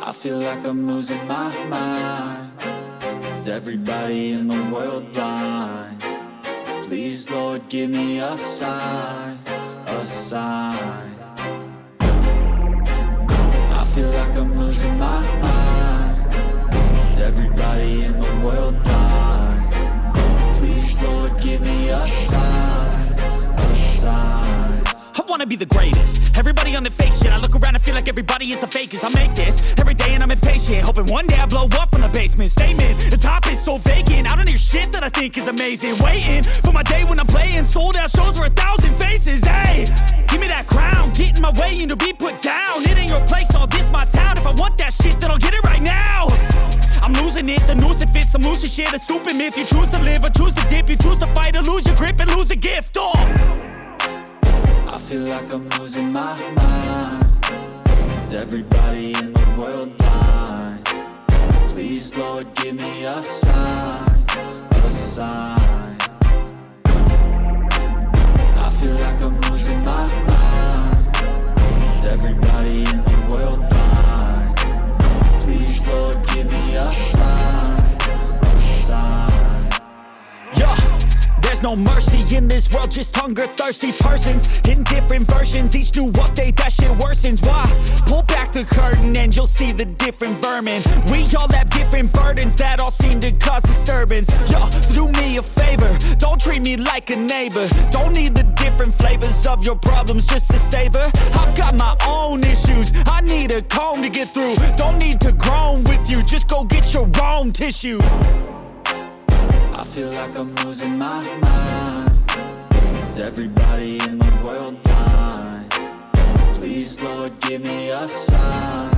I feel like I'm losing my mind. Is everybody in the world blind? Please, Lord, give me a sign, a sign. I feel like I'm losing my mind. Is everybody in the world blind? Please, Lord, give me a sign, a sign. I wanna be the greatest. Everybody on the fake shit. I look around and feel like everybody is the fakest. I make this every day and I'm impatient, hoping one day I blow up from the basement. Statement, the top is so vacant. I don't hear shit that I think is amazing. Waiting for my day when I'm playing sold out shows for 1,000 faces. Hey, give me that crown, get in my way and to be put down. It ain't your place, all this my town. If I want that shit, then I'll get it right now. I'm losing it, the noose it fits. I'm losing shit, a stupid myth. You choose to live or choose to dip. You choose to fight or lose your grip and lose a gift. I feel like I'm losing my mind. Is everybody in the world blind? Please, Lord, give me a sign, a sign. I feel like I'm losing my mind. Is everybody in the world blind? Please, Lord, give me a sign, a sign. Yeah. There's no mercy in this world, just hunger-thirsty persons in different versions. Each new update, that shit worsens. Why? Pull back the curtain and you'll see the different vermin. We all have different burdens that all seem to cause disturbance. Yo, so do me a favor, don't treat me like a neighbor. Don't need the different flavors of your problems just to savor. I've got my own issues, I need a comb to get through. Don't need to groan with you, just go get your own tissue. I feel like I'm losing my mind. Is everybody in the world blind? Please, Lord, give me a sign,